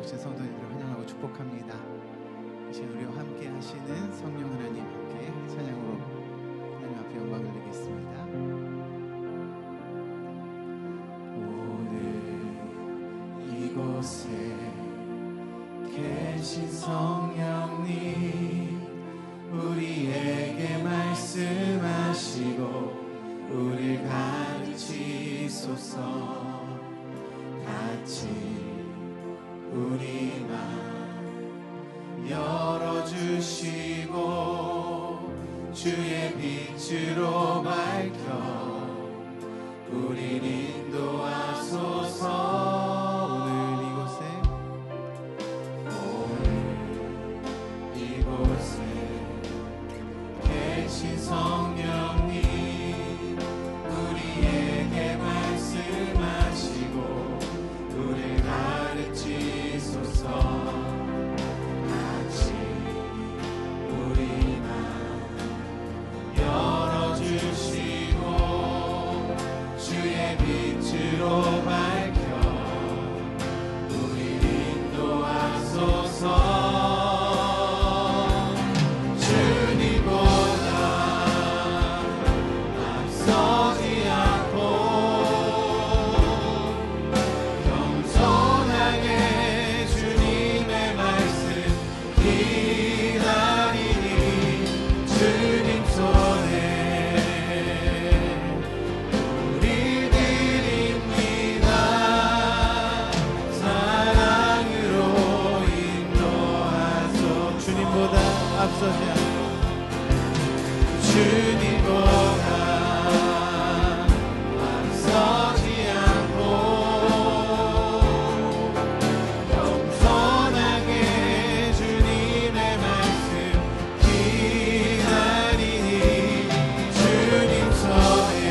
오신 성도님들을 환영하고 축복합니다. 이 시간 우리와 함께 하시는 성령 하나님 함께 찬양으로 하나님 앞에 영광을 드리겠습니다. 오늘 이곳에 계신 성령님 우리에게 말씀하시고 우리를 가르치소서. 같이 우리 맘 열어주시고 주의 빛으로 밝혀 우리를 인도하소서. 오늘 이곳에 계신 성령님 우리에게 말씀하시고 우리를 가르치소서. 같이 우리 맘 열어주시고 주의 빛으로 밝혀 우리를 인도하소서. 주님보다 앞서지 않고 겸손하게 주님의 말씀 기다리니 주님 손에 우리 드립니다. 사랑으로 인도하소. 주님보다 앞서지 않고 주님보다 앞서지 않고 겸손하게 주님의 말씀 기다리니 주님 손에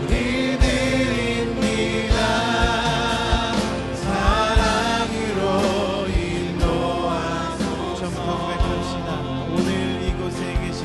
우리 드립니다. 사랑으로 인도하소서. 처음 고백합시다. 오늘 이곳에 계신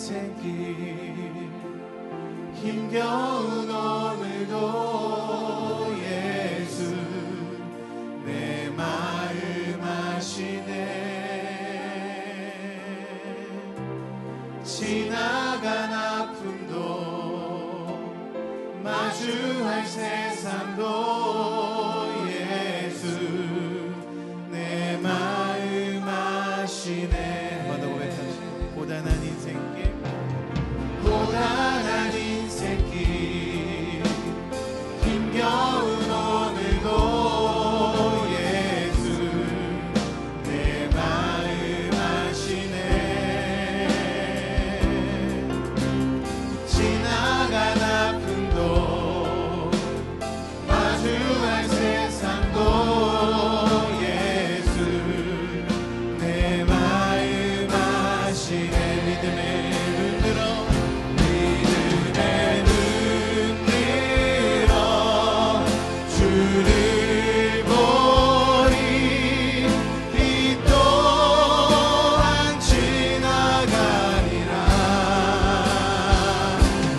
인생길 힘겨운 오늘도 예수 내 마음 아시네. 지나간 아픔도 마주할 세상도 예수 내 마음 아시네. 한번 더 고백합시다. 고단한 인생길 고단한 인생길 힘겨운 오늘도 예수 내 마음 아시네. 지나간 아픔도 마주할 세상도 예수 내 마음 아시네. 믿음의 눈 들어 주를 보리. 이 또한 지나가리라.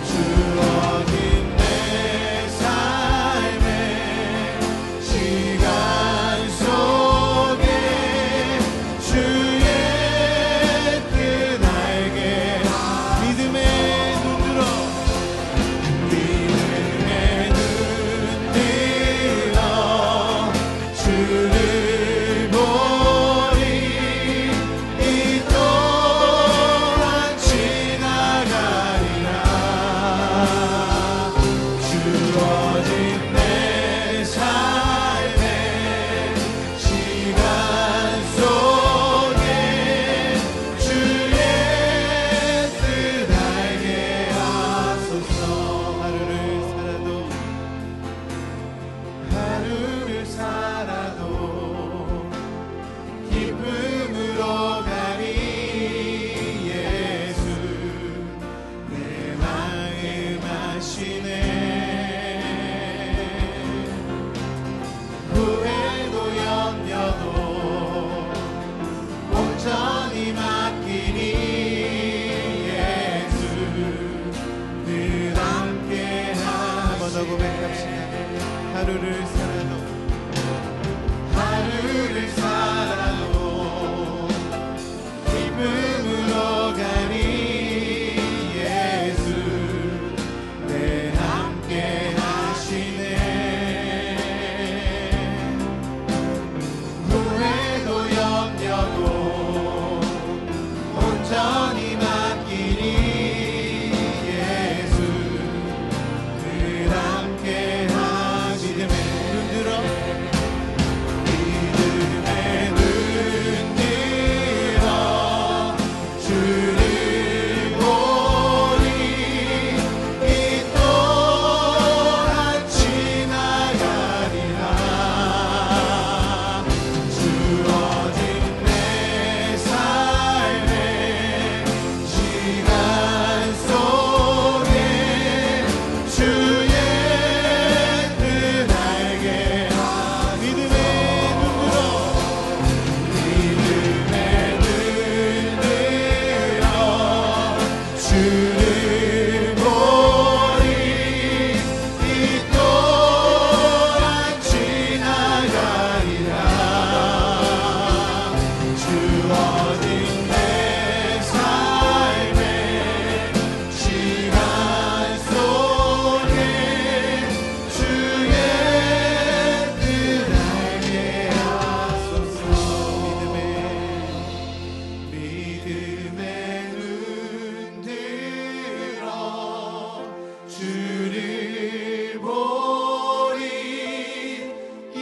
주어진 내 삶의 시간 속에 주의 뜻 알게 믿음의 눈 들어 주를 보리. 이 또한 지나가리라. 주어진 내 삶의 시간 속에 주의 뜻 알게 하소서. 하루를 살아도 기쁨으로 가리. 예수 내 마음 아시네. 후회도 염려도 온전히 맡기니. 예수 늘 함께 하시네. 한번 더 고백합시다. 하루를 살아도 기쁨으로 가니. 예수 내 함께 하시네. 후회도 염려도 온전히 맡기니. 예수 늘 함께 믿음의 눈 들어 믿음의 눈 들어 주를 보리. 이 또한 지나가리라. 주어진 내 삶의 시간 속에 주의 주를 보리. 이 또한 지나가리라. 주어진 내 삶의 시간 속에 주의 뜻 알게 하소서. 믿음의 눈 들어 주를 보리. 이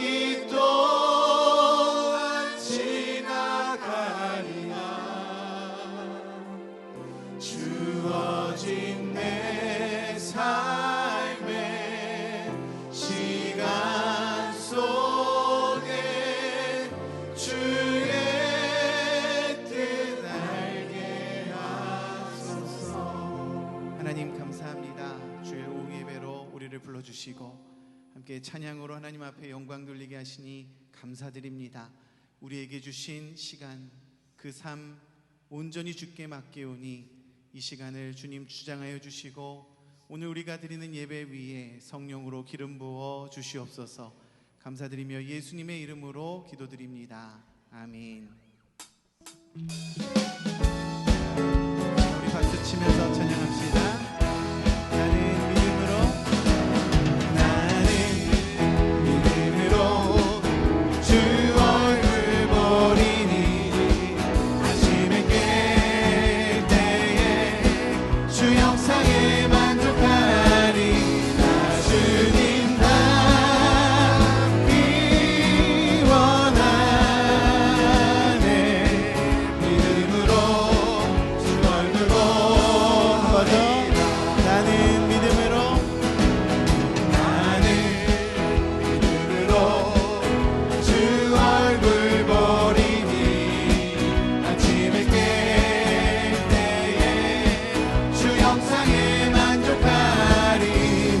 또한 지나가리라. 주어진 내 삶의 시간 속에 주의 뜻 알게 하소서. 하나님 감사합니다. 주의 오후 예배로 우리를 불러주시고 함께 찬양으로 하나님 앞에 영광 돌리게 하시니 감사드립니다. 우리에게 주신 시간 그 삶 온전히 주께 맡기오니 이 시간을 주님 주장하여 주시고 오늘 우리가 드리는 예배 위에 성령으로 기름 부어 주시옵소서. 감사드리며 예수님의 이름으로 기도드립니다. 아멘. 우리 박수 치면서 찬양합시다. 나는 믿음으로 주 얼굴 보리니 아침에 깰 때에 주 형상에 만족하리. 나 주님 닮기 원하네. 믿음으로 주 얼굴 보리니 나는 믿음으로 주 얼굴 보리니 아침에 깰 때에 주 형상에 만족하리.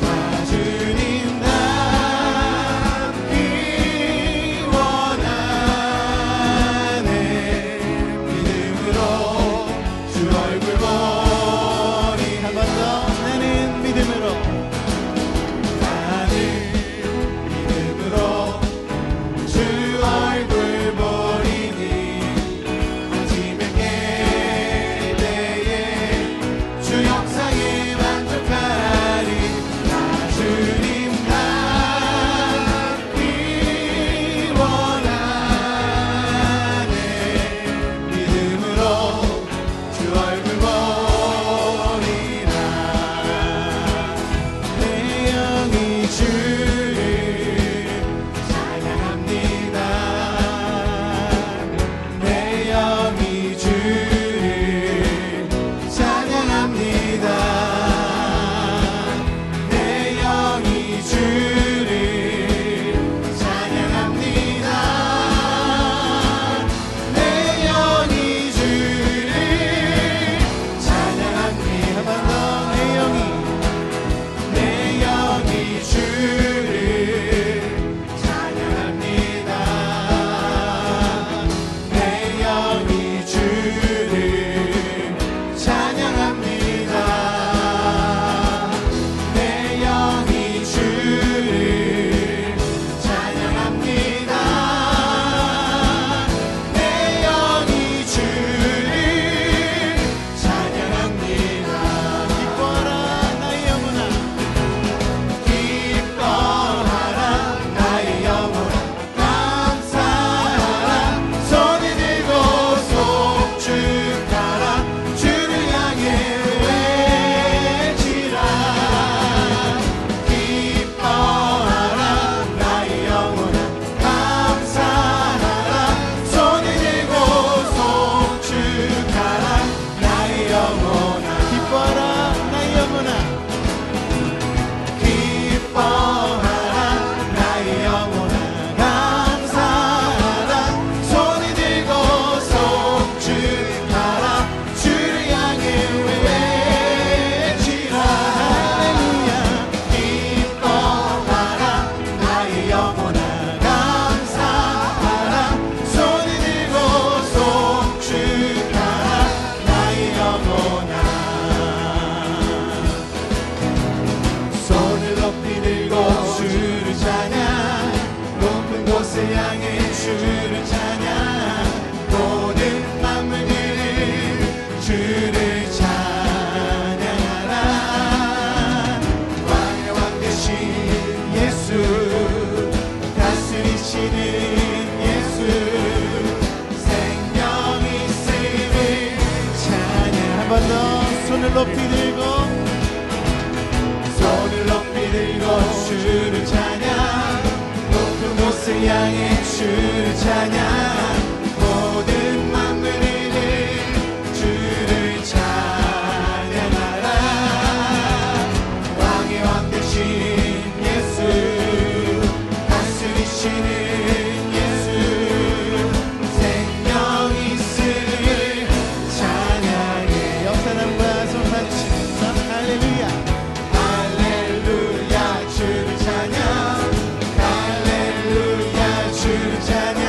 나 주님 닮기 원하네. 믿음으로 주 얼굴 보리. 한 번 더. 나는 믿음으로 주 얼굴 보리니 아침에 깰 때에 주 형상에 만족하리. 나 주님 닮기 원하네. 믿음으로 주 얼굴 보리라. 내 영이 주를 찬양합니다. 내 영이 주를 찬양합니다. 내 영이 주를 찬양합니다. 내 영이 주를 찬양합니다. 한 번 더. 내 영이 주를 찬양합니다. 내 영이 주를 찬양합니다. 내 영이 주를 찬양합니다. 내 영이 주를 찬양합니다. 기뻐하라 나의 영혼아, 기뻐하라 나의 영혼아, 감사하라 손을 들고 속축하라. 주를 향해 외치라. 기뻐하라 나의 영혼아, 감사하라 손을 들고 속축하라. 나의 영혼아, 기뻐하라 나의 영혼아, 기뻐하라 나의 영혼아, 감사하라 손을 들고 속축하라. 주를 향해 외치라. 할렐루야. 기뻐하라 나의 영혼아, 감사하라 손을 들고 속축하라. 나의 영혼아. 손을 높이 들고 주를 찬양. 높은 곳을 향해 주를 찬양. 모든 만물들을 주를 찬양하라. 왕의 왕 되신 예수, 다스리시는 예수, 생명 있음을 찬양. 한 번 더. 손을 높이 들고 주를 찬양. 높은 곳을 향해 주를 찬양. 모든 만물을 주를 찬양하라. 왕의 왕 되신 예수, 다스리시는 예수, 생명 있음을 찬양해. 역사남과 손 맞추면서 할렐루야. 할렐루야 주를 찬양. 할렐루야 주를 찬양.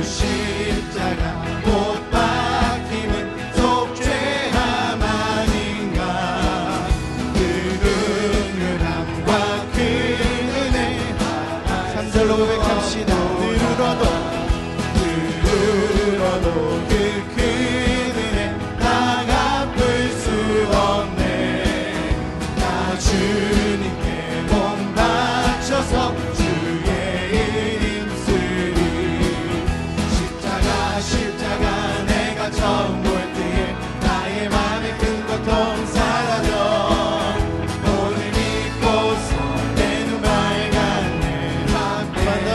십자가 못 박힘은 속죄함 아닌가. 그 긍휼함과 그 은혜 3절로 고백합시다. 늘어도 그 큰 은혜 다 갚을 수 없네. 나 주님께 몸 바쳐서 주의 일 힘쓰리. 십자가 내가 처음 볼 때에 나의 맘의 큰 고통 사라져. 오늘 믿고서 내 눈 밝았네. 한 번 더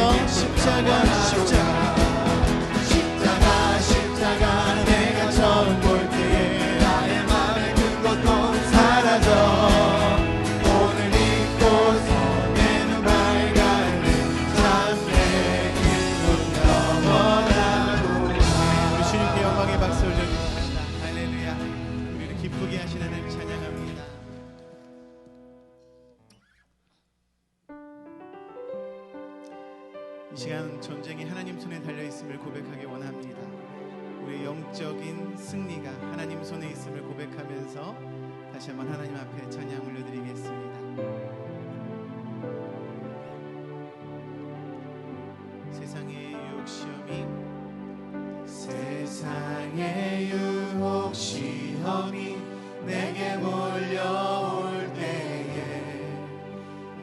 십자가 내가 처음 볼 때에 나의 맘의 큰 고통 사라져. 오늘 믿고서 내 눈 밝았네. 참 내게 눈 넘어나구나. 우리 주님께 영광의 박수 올려드립니다. 할렐루야. 우리를 기쁘게 하신 하나님 찬양합니다. 이 시간 전쟁이 하나님 손에 달려있음을 고백하기 원합니다. 우리의 영적인 승리가 하나님 손에 있음을 고백하면서 다시 한번 하나님 앞에 찬양 올려드리겠습니다. 세상의 유혹 시험이 내게 몰려올 때에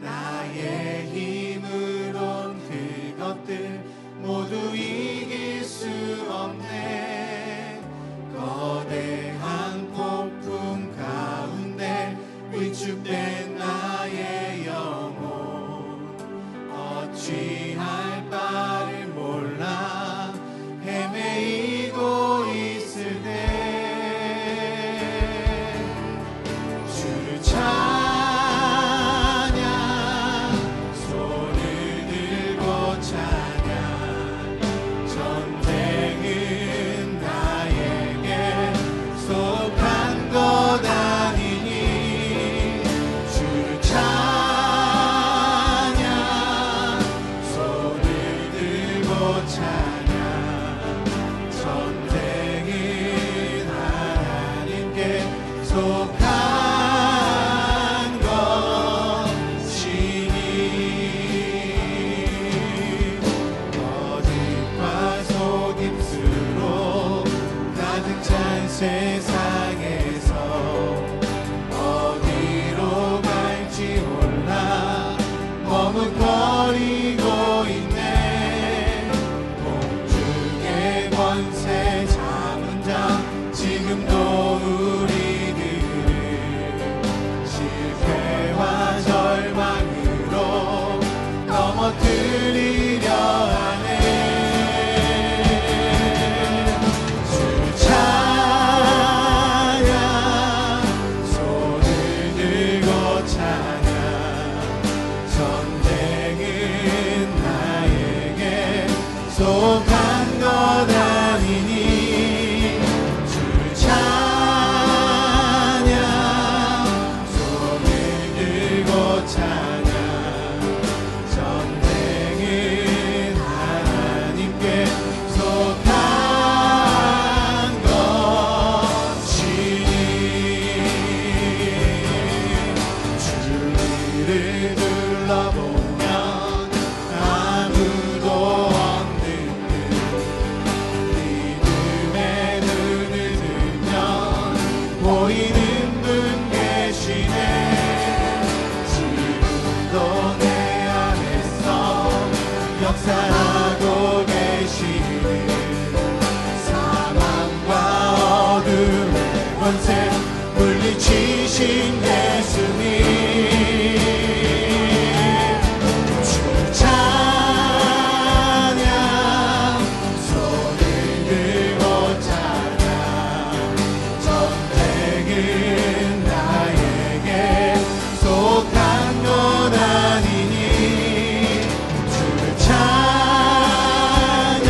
나의 힘으론 그것들 모두 이길 수 없네. 거대한 폭풍 가운데 위축된 나의 영혼 어찌할 바를 몰라 헤매이고 있을 때 주를 찬양 손을 들고 찬양. 전쟁은 나에게 속한 것 아니니 주를 찬양 손을 들고 찬양. 전쟁은 하나님께 속한 것이니 거짓과 속임수로 가득 찬 세상에서 어디로 갈지 몰라 머뭇거리고 있네. 공중의 권세 잡은 자 지금도 우리들을 실패와 절망으로 넘어뜨리려 하네. 주를 찬양 손을 들고 찬양. 전쟁은 나에게 속한 것 아니니 주를 찬양 손을 들고 찬양. 전쟁은 하나님께 속한 것이니 주위를 둘러보면 아무도 없는 듯 믿음의 눈을 들면 보이는 분 계시네. 지금도 내 안에서 역사하고 계시네. 사망과 어둠의 권세 물리치신 예수님 주를 찬양 손을 들고 찬양. 전쟁은 나에게 속한 것 아니니 주를 찬양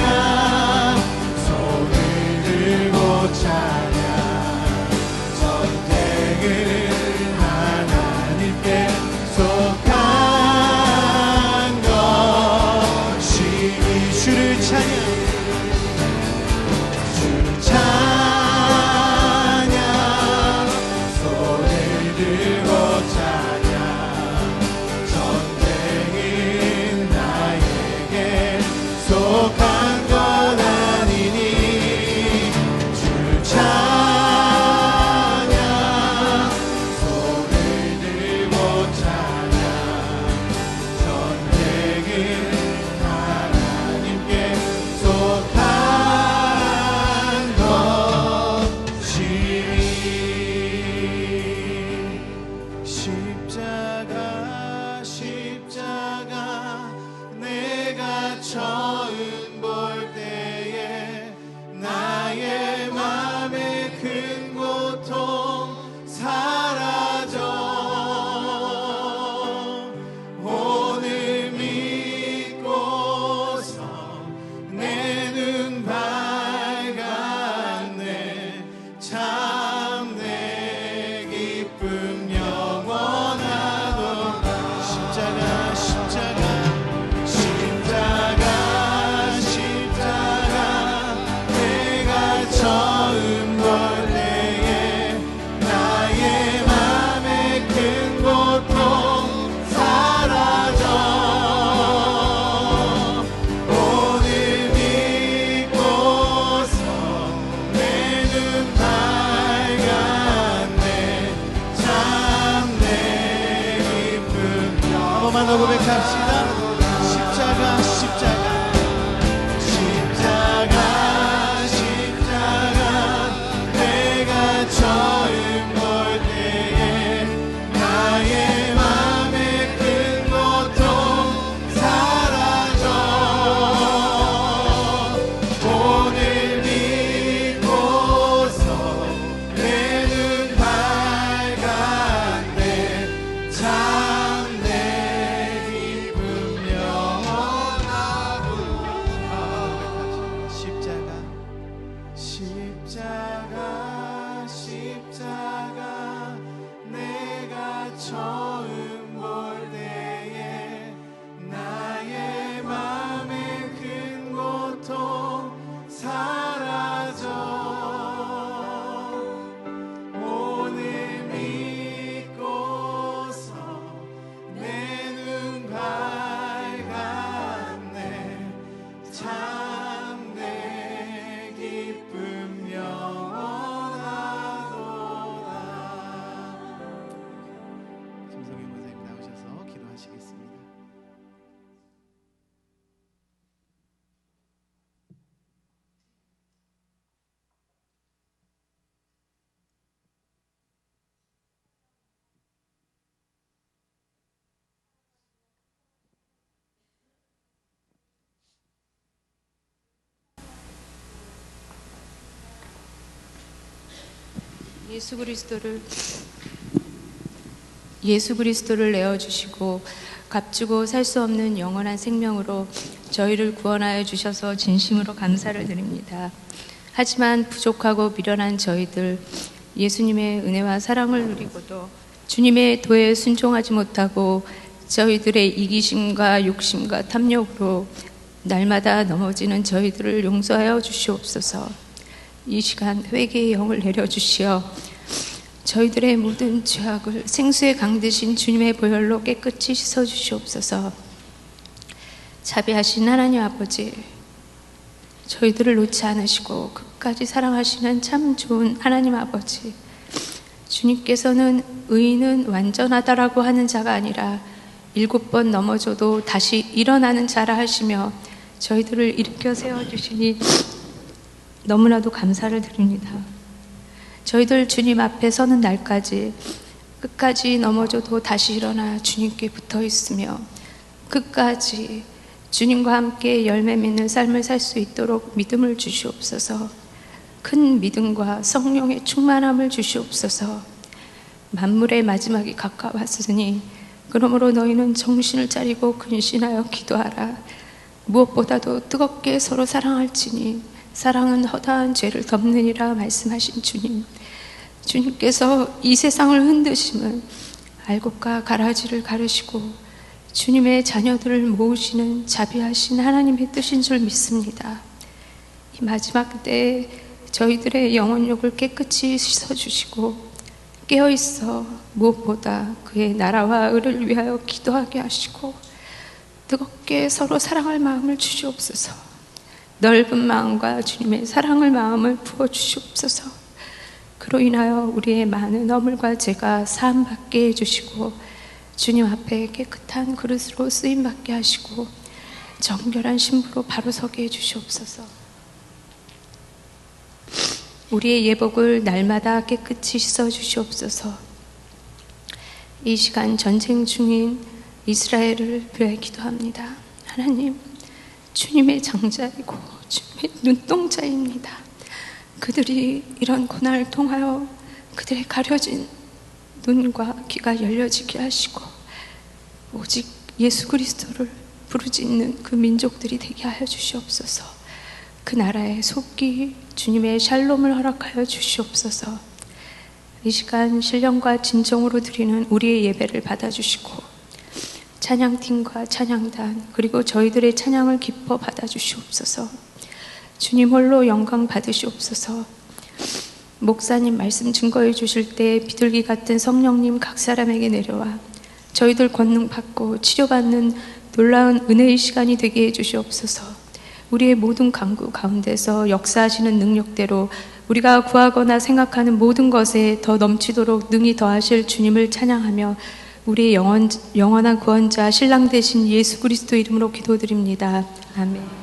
손을 들고 찬양. 전쟁은 하나 고백합시다. 십자가 십자가 십자가 십자가 내가 처음 볼 때에 나의 맘의 큰 고통 사라져 오늘 믿고서 내 눈 밝았네 참 내 기쁨 영원하구나. 십자가 십자가 십자가 내가 처음 볼 때에 나의 맘의 큰 고통 사라져 오늘 믿고서 내 눈 밝았네 참 내 기쁨 영원하도다. 김성현 목사님 나오셔서 기도하시겠습니다. 예수 그리스도를 내어 주시고 값주고 살 수 없는 영원한 생명으로 저희를 구원하여 주셔서 진심으로 감사를 드립니다. 하지만 부족하고 미련한 저희들, 예수님의 은혜와 사랑을 누리고도 주님의 도에 순종하지 못하고 저희들의 이기심과 욕심과 탐욕으로 날마다 넘어지는 저희들을 용서하여 주시옵소서. 이 시간 회개의 영을 내려주시어 저희들의 모든 죄악을 생수의 강 되신 주님의 보혈로 깨끗이 씻어주시옵소서. 자비하신 하나님 아버지, 저희들을 놓지 않으시고 끝까지 사랑하시는 참 좋은 하나님 아버지, 주님께서는 의인은 완전하다라고 하는 자가 아니라 7번 넘어져도 다시 일어나는 자라 하시며 저희들을 일으켜 세워주시니 너무나도 감사를 드립니다. 저희들 주님 앞에 서는 날까지 끝까지 넘어져도 다시 일어나 주님께 붙어 있으며 끝까지 주님과 함께 열매 맺는 삶을 살 수 있도록 믿음을 주시옵소서. 큰 믿음과 성령의 충만함을 주시옵소서. 만물의 마지막이 가까웠으니 그러므로 너희는 정신을 차리고 근신하여 기도하라. 무엇보다도 뜨겁게 서로 사랑할지니 사랑은 허다한 죄를 덮느니라 말씀하신 주님, 주님께서 이 세상을 흔드심은 알곡과 가라지를 가르시고 주님의 자녀들을 모으시는 자비하신 하나님의 뜻인 줄 믿습니다. 이 마지막 때에 저희들의 영혼욕을 깨끗이 씻어주시고 깨어있어 무엇보다 그의 나라와 의를 위하여 기도하게 하시고 뜨겁게 서로 사랑할 마음을 주시옵소서. 넓은 마음과 주님의 사랑을 마음을 부어주시옵소서. 그로 인하여 우리의 많은 허물과 죄가 사함받게 해주시고 주님 앞에 깨끗한 그릇으로 쓰임받게 하시고 정결한 신부로 바로 서게 해주시옵소서. 우리의 예복을 날마다 깨끗이 씻어주시옵소서. 이 시간 전쟁 중인 이스라엘을 위해 기도합니다. 하나님, 주님의 장자이고 주님의 눈동자입니다. 그들이 이런 고난을 통하여 그들의 가려진 눈과 귀가 열려지게 하시고 오직 예수 그리스도를 부르짖는 그 민족들이 되게 하여 주시옵소서. 그 나라의 속기 주님의 샬롬을 허락하여 주시옵소서. 이 시간 신령과 진정으로 드리는 우리의 예배를 받아주시고 찬양팀과 찬양단 그리고 저희들의 찬양을 기뻐 받아주시옵소서. 주님 홀로 영광 받으시옵소서. 목사님 말씀 증거해 주실 때 비둘기 같은 성령님 각 사람에게 내려와 저희들 권능 받고 치료받는 놀라운 은혜의 시간이 되게 해 주시옵소서. 우리의 모든 간구 가운데서 역사하시는 능력대로 우리가 구하거나 생각하는 모든 것에 더 넘치도록 능히 더하실 주님을 찬양하며 우리 영원한 구원자 신랑 되신 예수 그리스도 이름으로 기도드립니다. 아멘.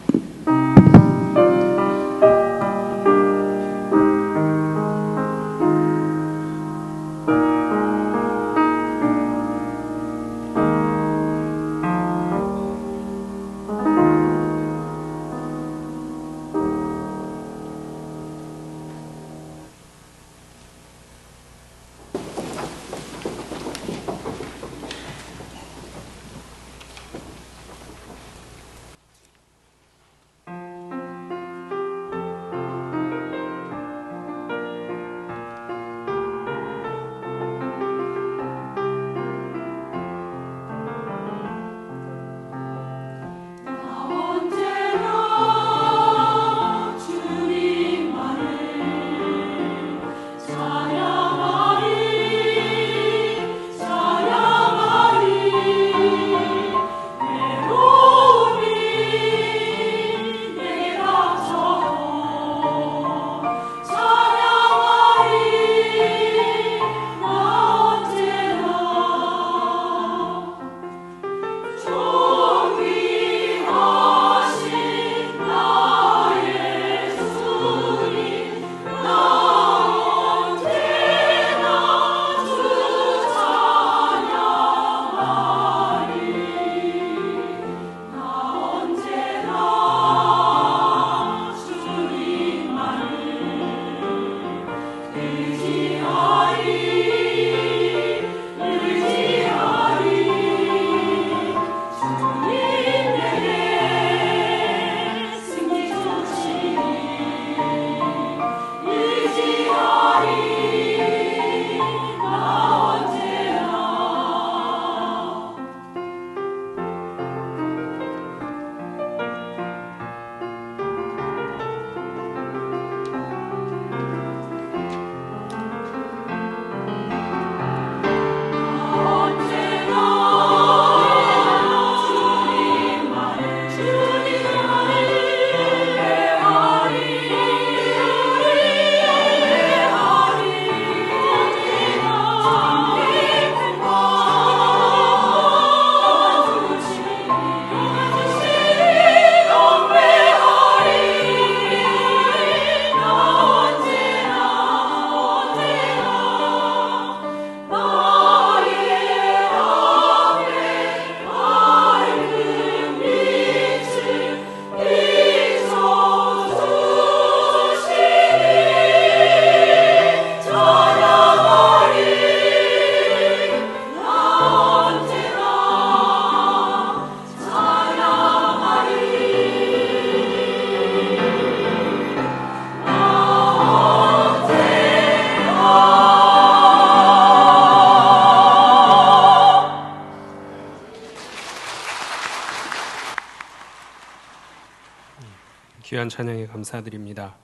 귀한 찬양에 감사드립니다.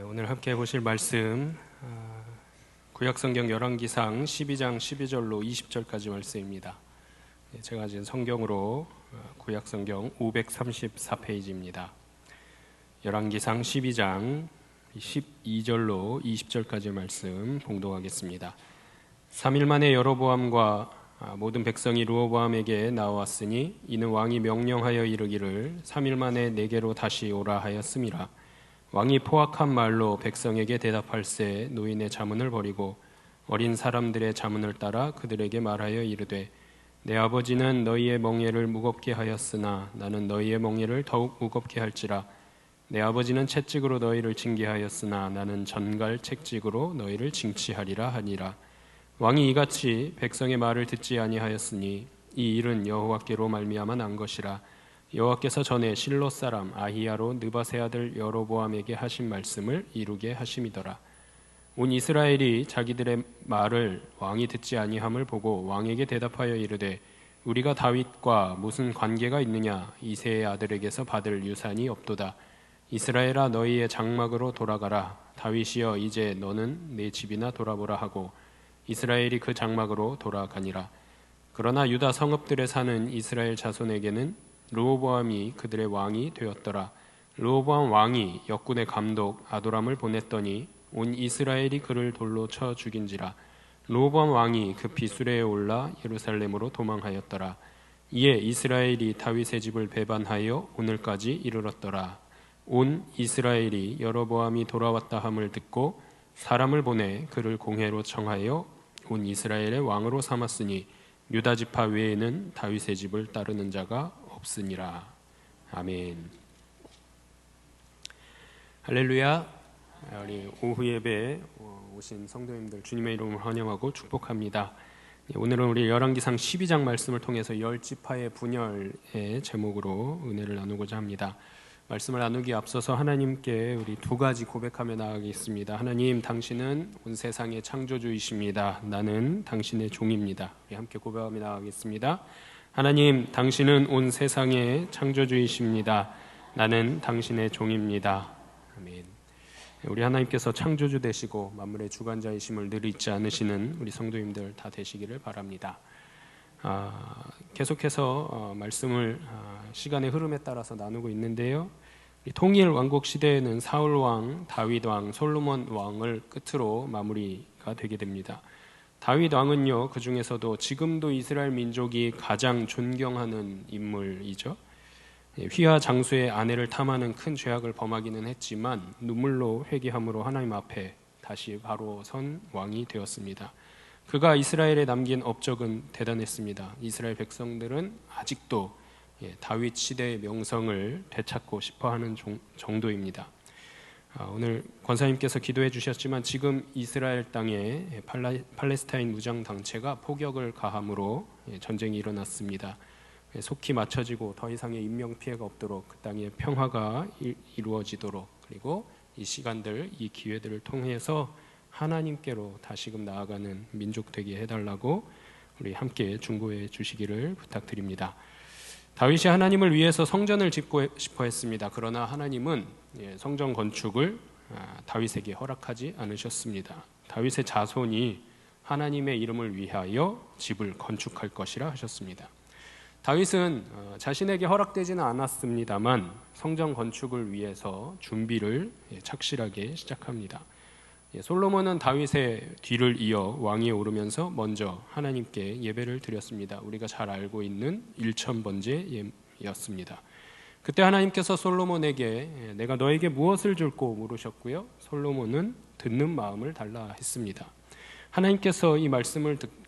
오늘 함께 보실 말씀 구약성경 열왕기상 12장 12절로 20절까지 말씀입니다. 제가 지금 성경으로 구약성경 534페이지입니다. 열왕기상 12장 12절로 20절까지 말씀 봉독하겠습니다. 3일 만에 여로보암과 모든 백성이 르호보암에게 나왔으니 이는 왕이 명령하여 이르기를 3일 만에 내게로 다시 오라 하였음이라. 왕이 포악한 말로 백성에게 대답할세 노인의 자문을 버리고 어린 사람들의 자문을 따라 그들에게 말하여 이르되 내 아버지는 너희의 멍에를 무겁게 하였으나 나는 너희의 멍에를 더욱 무겁게 할지라. 내 아버지는 채찍으로 너희를 징계하였으나 나는 전갈 채찍으로 너희를 징치하리라 하니라. 왕이 이같이 백성의 말을 듣지 아니하였으니 이 일은 여호와께로 말미암아 난 것이라. 여호와께서 전에 실로 사람 아히야로 느밧의 아들 여로보암에게 하신 말씀을 이루게 하심이더라. 온 이스라엘이 자기들의 말을 왕이 듣지 아니함을 보고 왕에게 대답하여 이르되 우리가 다윗과 무슨 관계가 있느냐. 이새의 아들에게서 받을 유산이 없도다. 이스라엘아 너희의 장막으로 돌아가라. 다윗이여 이제 너는 내 집이나 돌아보라 하고 이스라엘이 그 장막으로 돌아가니라. 그러나 유다 성읍들에 사는 이스라엘 자손에게는 르호보암이 그들의 왕이 되었더라. 르호보암 왕이 역군의 감독 아도람을 보냈더니 온 이스라엘이 그를 돌로 쳐 죽인지라. 로보암 왕이 급히 수레에 올라 예루살렘으로 도망하였더라. 이에 이스라엘이 다윗의 집을 배반하여 오늘까지 이르렀더라. 온 이스라엘이 여로보암이 돌아왔다 함을 듣고 사람을 보내 그를 공회로 청하여 온 이스라엘의 왕으로 삼았으니 유다 지파 외에는 다윗의 집을 따르는 자가 없으니라. 아멘. 할렐루야. 우리 오후 예배에 오신 성도님들 주님의 이름으로 환영하고 축복합니다. 오늘은 우리 열왕기상 12장 말씀을 통해서 열 지파의 분열의 제목으로 은혜를 나누고자 합니다. 말씀을 나누기 앞서서 하나님께 우리 두 가지 고백하며 나아가겠습니다. 하나님, 당신은 온 세상의 창조주이십니다. 나는 당신의 종입니다. 우리 함께 고백하며 나아가겠습니다. 하나님, 당신은 온 세상의 창조주이십니다. 나는 당신의 종입니다. 아멘. 우리 하나님께서 창조주 되시고 만물의 주관자이심을 늘 잊지 않으시는 우리 성도님들 다 되시기를 바랍니다. 계속해서 말씀을 시간의 흐름에 따라서 나누고 있는데요. 통일 왕국 시대에는 사울 왕, 다윗 왕, 솔로몬 왕을 끝으로 마무리가 되게 됩니다. 다윗 왕은요, 그 중에서도 지금도 이스라엘 민족이 가장 존경하는 인물이죠. 휘하 장수의 아내를 탐하는 큰 죄악을 범하기는 했지만 눈물로 회개함으로 하나님 앞에 다시 바로 선 왕이 되었습니다. 그가 이스라엘에 남긴 업적은 대단했습니다. 이스라엘 백성들은 아직도 다윗 시대의 명성을 되찾고 싶어하는 정도입니다. 오늘 권사님께서 기도해 주셨지만 지금 이스라엘 땅에 팔레스타인 무장단체가 폭격을 가함으로 전쟁이 일어났습니다. 속히 맞춰지고 더 이상의 인명피해가 없도록 그 땅에 평화가 이루어지도록, 그리고 이 시간들, 이 기회들을 통해서 하나님께로 다시금 나아가는 민족 되게 해달라고 우리 함께 중보해 주시기를 부탁드립니다. 다윗이 하나님을 위해서 성전을 짓고 싶어 했습니다. 그러나 하나님은 성전 건축을 다윗에게 허락하지 않으셨습니다. 다윗의 자손이 하나님의 이름을 위하여 집을 건축할 것이라 하셨습니다. 다윗은 자신에게 허락되지는 않았습니다만 성전 건축을 위해서 준비를 착실하게 시작합니다. 솔로몬은 다윗의 뒤를 이어 왕위에 오르면서 먼저 하나님께 예배를 드렸습니다. 우리가 잘 알고 있는 일천번제였습니다. 그때 하나님께서 솔로몬에게 내가 너에게 무엇을 줄고 물으셨고요, 솔로몬은 듣는 마음을 달라 했습니다. 하나님께서 이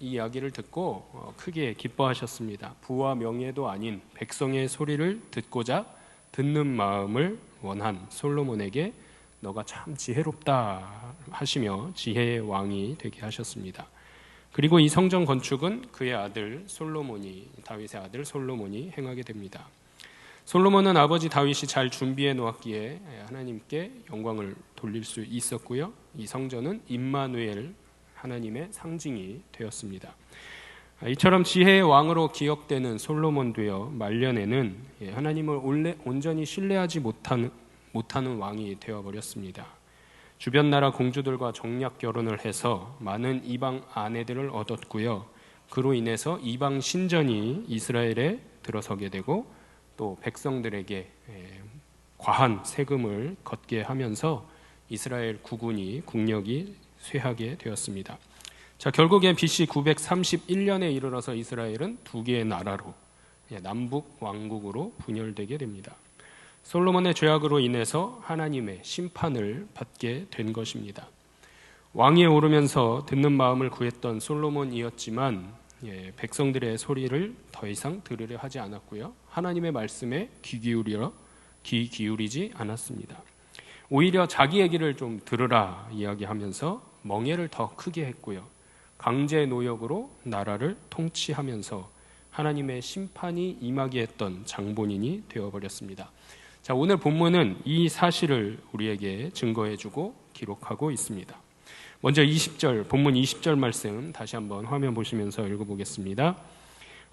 이야기를 듣고 크게 기뻐하셨습니다. 부와 명예도 아닌 백성의 소리를 듣고자 듣는 마음을 원한 솔로몬에게 너가 참 지혜롭다 하시며 지혜의 왕이 되게 하셨습니다. 그리고 이 성전 건축은 그의 아들 다윗의 아들 솔로몬이 행하게 됩니다. 솔로몬은 아버지 다윗이 잘 준비해 놓았기에 하나님께 영광을 돌릴 수 있었고요. 이 성전은 임마누엘, 하나님의 상징이 되었습니다. 이처럼 지혜의 왕으로 기억되는 솔로몬 되어 말년에는 하나님을 온전히 신뢰하지 못하는 왕이 되어버렸습니다. 주변 나라 공주들과 정략 결혼을 해서 많은 이방 아내들을 얻었고요. 그로 인해서 이방 신전이 이스라엘에 들어서게 되고 또 백성들에게 과한 세금을 걷게 하면서 이스라엘 국력이 쇠하게 되었습니다. 자, 결국엔 BC 931년에 이르러서 이스라엘은 두 개의 나라로, 남북 왕국으로 분열되게 됩니다. 솔로몬의 죄악으로 인해서 하나님의 심판을 받게 된 것입니다. 왕위에 오르면서 듣는 마음을 구했던 솔로몬이었지만 백성들의 소리를 더 이상 들으려 하지 않았고요. 하나님의 말씀에 귀 기울이지 않았습니다. 오히려 자기 얘기를 좀 들으라 이야기하면서 멍에를 더 크게 했고요. 강제 노역으로 나라를 통치하면서 하나님의 심판이 임하게 했던 장본인이 되어버렸습니다. 자, 오늘 본문은 이 사실을 우리에게 증거해주고 기록하고 있습니다. 먼저 본문 20절 말씀 다시 한번 화면 보시면서 읽어보겠습니다.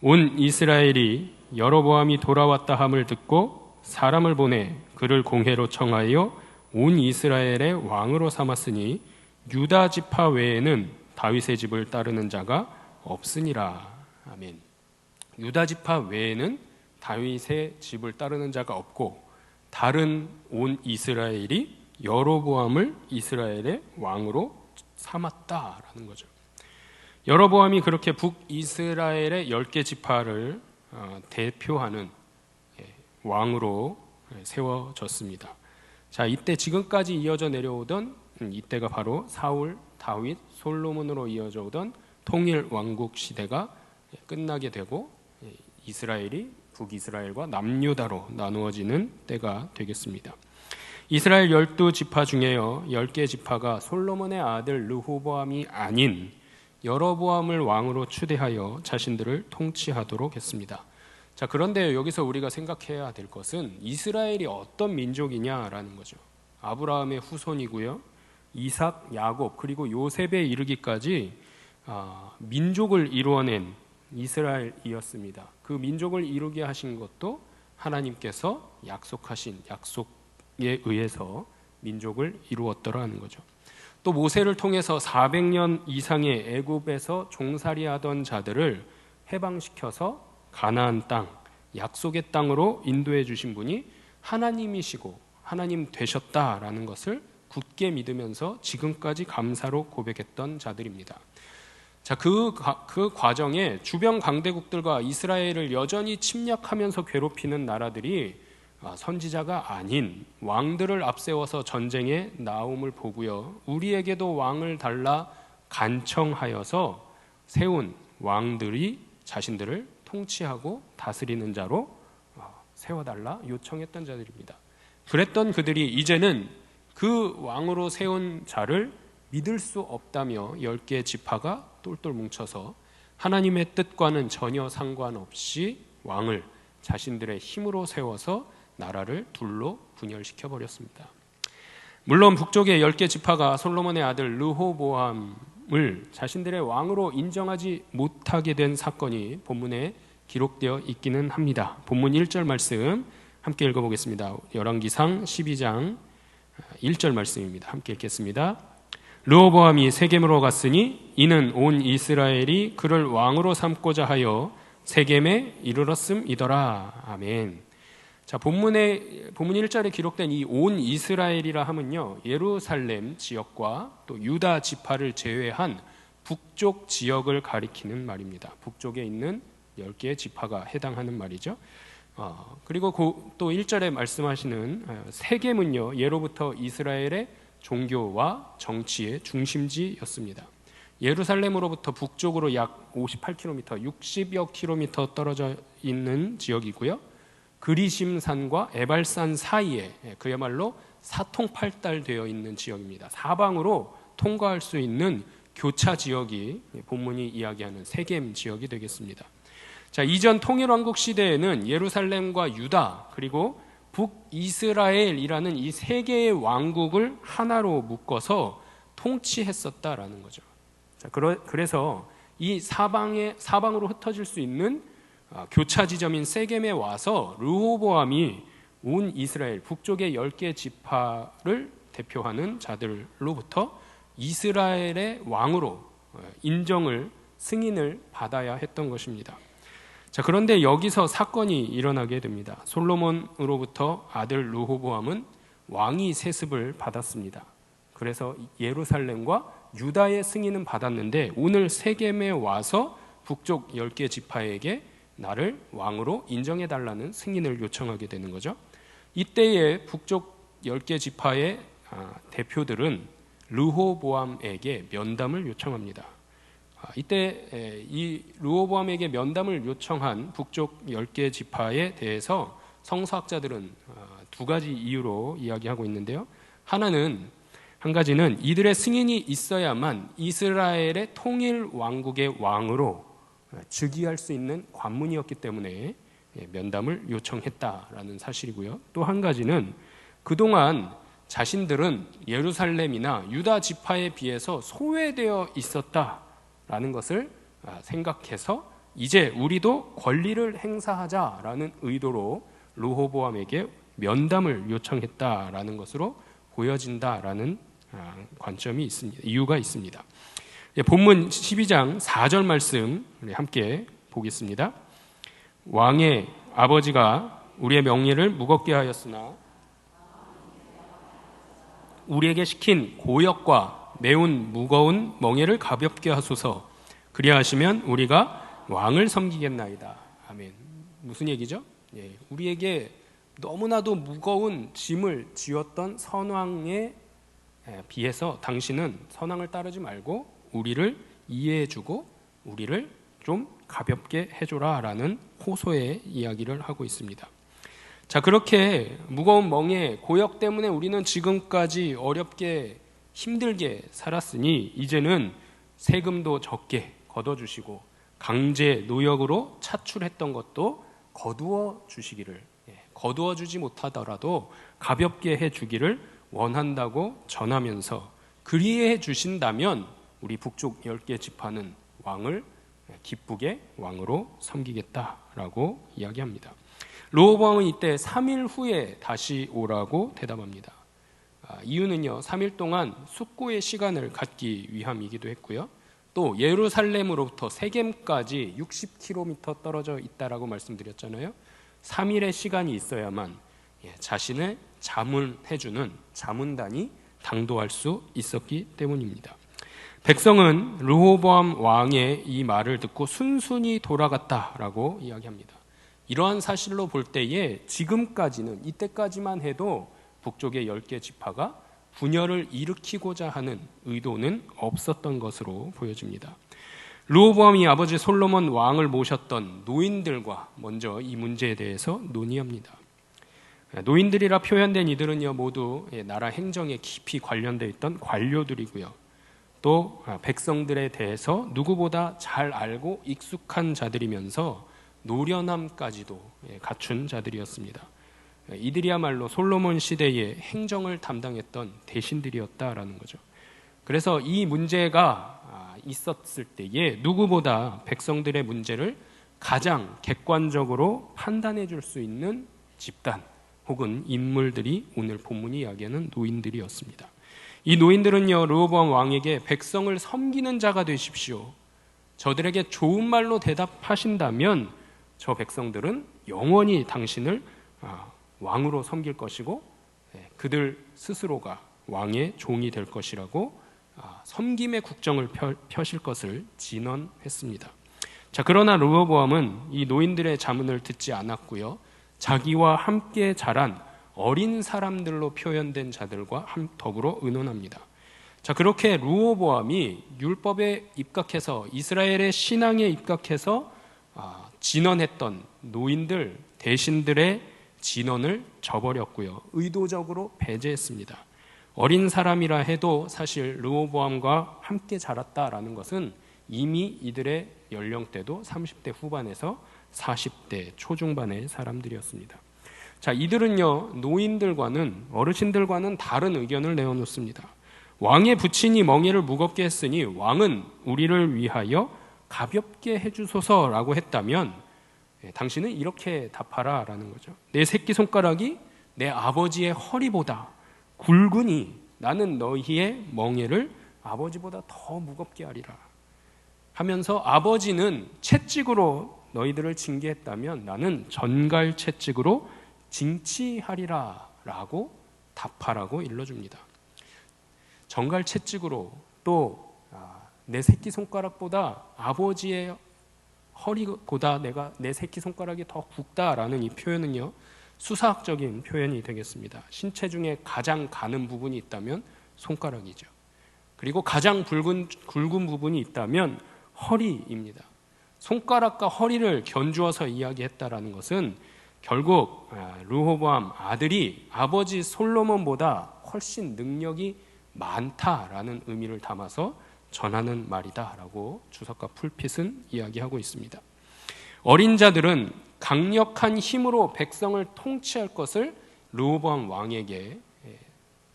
온 이스라엘이 여로보암이 돌아왔다 함을 듣고 사람을 보내 그를 공회로 청하여 온 이스라엘의 왕으로 삼았으니 유다 지파 외에는 다윗의 집을 따르는 자가 없으니라. 아멘. 유다 지파 외에는 다윗의 집을 따르는 자가 없고 다른 온 이스라엘이 여로보암을 이스라엘의 왕으로 삼았다라는 거죠. 여로보암이 그렇게 북이스라엘의 10개 지파를 대표하는 왕으로 세워졌습니다. 자, 이때 지금까지 이어져 내려오던 이때가 바로 사울, 다윗, 솔로몬으로 이어져 오던 통일 왕국 시대가 끝나게 되고 이스라엘이 북이스라엘과 남유다로 나누어지는 때가 되겠습니다. 이스라엘 12지파 중에요 10개 지파가 솔로몬의 아들 르호보암이 아닌 여로보암을 왕으로 추대하여 자신들을 통치하도록 했습니다. 자, 그런데 여기서 우리가 생각해야 될 것은 이스라엘이 어떤 민족이냐라는 거죠. 아브라함의 후손이고요, 이삭, 야곱 그리고 요셉에 이르기까지 민족을 이루어낸 이스라엘이었습니다. 그 민족을 이루게 하신 것도 하나님께서 약속하신 약속에 의해서 민족을 이루었더라는 거죠. 또 모세를 통해서 400년 이상의 애굽에서 종살이하던 자들을 해방시켜서 가나안 땅, 약속의 땅으로 인도해 주신 분이 하나님이시고 하나님 되셨다라는 것을 굳게 믿으면서 지금까지 감사로 고백했던 자들입니다. 자, 그 과정에 주변 강대국들과 이스라엘을 여전히 침략하면서 괴롭히는 나라들이 선지자가 아닌 왕들을 앞세워서 전쟁에 나옴을 보고요, 우리에게도 왕을 달라 간청하여서 세운 왕들이 자신들을 통치하고 다스리는 자로 세워달라 요청했던 자들입니다. 그랬던 그들이 이제는 그 왕으로 세운 자를 믿을 수 없다며 10개의 지파가 똘똘 뭉쳐서 하나님의 뜻과는 전혀 상관없이 왕을 자신들의 힘으로 세워서 나라를 둘로 분열시켜 버렸습니다. 물론 북쪽의 10개 지파가 솔로몬의 아들 르호보암을 자신들의 왕으로 인정하지 못하게 된 사건이 본문에 기록되어 있기는 합니다. 본문 1절 말씀 함께 읽어보겠습니다. 열왕기상 12장 1절 말씀입니다. 함께 읽겠습니다. 르호보암이 세겜으로 갔으니 이는 온 이스라엘이 그를 왕으로 삼고자 하여 세겜에 이르렀음이더라. 아멘. 자, 본문 1절에 기록된 이 온 이스라엘이라 하면요, 예루살렘 지역과 또 유다 지파를 제외한 북쪽 지역을 가리키는 말입니다. 북쪽에 있는 10개의 지파가 해당하는 말이죠. 그리고 또 1절에 말씀하시는 세겜은요, 예로부터 이스라엘의 종교와 정치의 중심지였습니다. 예루살렘으로부터 북쪽으로 약 58km, 60여 킬로미터 떨어져 있는 지역이고요, 그리심산과 에발산 사이에 그야말로 사통팔달되어 있는 지역입니다. 사방으로 통과할 수 있는 교차 지역이 본문이 이야기하는 세겜 지역이 되겠습니다. 자, 이전 통일왕국 시대에는 예루살렘과 유다 그리고 북이스라엘이라는 이 세 개의 왕국을 하나로 묶어서 통치했었다라는 거죠. 자, 그래서 이 사방으로 흩어질 수 있는 교차 지점인 세겜에 와서 르호보암이 온 이스라엘 북쪽의 10개 지파를 대표하는 자들로부터 이스라엘의 왕으로 인정을 승인을 받아야 했던 것입니다. 자, 그런데 여기서 사건이 일어나게 됩니다. 솔로몬으로부터 아들 르호보암은 왕위 세습을 받았습니다. 그래서 예루살렘과 유다의 승인은 받았는데 오늘 세겜에 와서 북쪽 10개 지파에게 나를 왕으로 인정해달라는 승인을 요청하게 되는 거죠. 이때에 북쪽 10개 지파의 대표들은 르호보암에게 면담을 요청합니다. 이때 이 르호보암에게 면담을 요청한 북쪽 10개 지파에 대해서 성서학자들은 두 가지 이유로 이야기하고 있는데요. 한 가지는 이들의 승인이 있어야만 이스라엘의 통일 왕국의 왕으로 즉위할 수 있는 관문이었기 때문에 면담을 요청했다라는 사실이고요. 또 한 가지는 그동안 자신들은 예루살렘이나 유다 지파에 비해서 소외되어 있었다라는 것을 생각해서 이제 우리도 권리를 행사하자라는 의도로 르호보암에게 면담을 요청했다라는 것으로 보여진다라는 관점이 있습니다. 이유가 있습니다. 본문 12장 4절 말씀 함께 보겠습니다. 왕의 아버지가 우리의 명예를 무겁게 하였으나 우리에게 시킨 고역과 매운 무거운 멍에를 가볍게 하소서. 그리하시면 우리가 왕을 섬기겠나이다. 아멘. 무슨 얘기죠? 우리에게 너무나도 무거운 짐을 지었던 선왕에 비해서 당신은 선왕을 따르지 말고 우리를 이해해주고 우리를 좀 가볍게 해줘라 라는 호소의 이야기를 하고 있습니다. 자, 그렇게 무거운 멍에 고역 때문에 우리는 지금까지 어렵게 힘들게 살았으니 이제는 세금도 적게 걷어주시고 강제 노역으로 차출했던 것도 거두어 주시기를, 거두어 주지 못하더라도 가볍게 해주기를 원한다고 전하면서 그리해 주신다면 우리 북쪽 10개 지파는 왕을 기쁘게 왕으로 섬기겠다라고 이야기합니다. 르호보암은 이때 3일 후에 다시 오라고 대답합니다. 이유는요, 3일 동안 숙고의 시간을 갖기 위함이기도 했고요. 또 예루살렘으로부터 세겜까지 60km 떨어져 있다라고 말씀드렸잖아요. 3일의 시간이 있어야만 자신을 자문해주는 자문단이 당도할 수 있었기 때문입니다. 백성은 르호보암 왕의 이 말을 듣고 순순히 돌아갔다라고 이야기합니다. 이러한 사실로 볼 때에 지금까지는, 이때까지만 해도 북쪽의 10개 지파가 분열을 일으키고자 하는 의도는 없었던 것으로 보여집니다. 르호보암이 아버지 솔로몬 왕을 모셨던 노인들과 먼저 이 문제에 대해서 논의합니다. 노인들이라 표현된 이들은요, 모두 나라 행정에 깊이 관련되어 있던 관료들이고요. 또 백성들에 대해서 누구보다 잘 알고 익숙한 자들이면서 노련함까지도 갖춘 자들이었습니다. 이들이야말로 솔로몬 시대의 행정을 담당했던 대신들이었다라는 거죠. 그래서 이 문제가 있었을 때에 누구보다 백성들의 문제를 가장 객관적으로 판단해 줄 수 있는 집단 혹은 인물들이 오늘 본문이 이야기하는 노인들이었습니다. 이 노인들은요, 르호보암 왕에게 백성을 섬기는 자가 되십시오, 저들에게 좋은 말로 대답하신다면 저 백성들은 영원히 당신을 왕으로 섬길 것이고 그들 스스로가 왕의 종이 될 것이라고 섬김의 국정을 펴실 것을 진언했습니다. 자, 그러나 르호보암은 이 노인들의 자문을 듣지 않았고요, 자기와 함께 자란 어린 사람들로 표현된 자들과 더불어 의논합니다. 자, 그렇게 르호보암이 율법에 입각해서 이스라엘의 신앙에 입각해서 진언했던 노인들, 대신들의 진언을 저버렸고요, 의도적으로 배제했습니다. 어린 사람이라 해도 사실 르호보암과 함께 자랐다라는 것은 이미 이들의 연령대도 30대 후반에서 40대 초중반의 사람들이었습니다. 자, 이들은요, 노인들과는, 어르신들과는 다른 의견을 내어놓습니다. 왕의 부친이 멍에를 무겁게 했으니 왕은 우리를 위하여 가볍게 해주소서라고 했다면 당신은 이렇게 답하라 라는 거죠. 내 새끼손가락이 내 아버지의 허리보다 굵으니 나는 너희의 멍에를 아버지보다 더 무겁게 하리라 하면서, 아버지는 채찍으로 너희들을 징계했다면 나는 전갈 채찍으로 징치하리라 라고 답하라고 일러줍니다. 전갈 채찍으로, 또 내 새끼손가락보다 아버지의 허리보다 내 새끼손가락이 더 굵다라는 이 표현은요, 수사학적인 표현이 되겠습니다. 신체 중에 가장 가는 부분이 있다면 손가락이죠. 그리고 가장 굵은 부분이 있다면 허리입니다. 손가락과 허리를 견주어서 이야기했다라는 것은 결국 르호보암 아들이 아버지 솔로몬보다 훨씬 능력이 많다라는 의미를 담아서 전하는 말이다라고 주석가 풀핏은 이야기하고 있습니다. 어린 자들은 강력한 힘으로 백성을 통치할 것을 르호보암 왕에게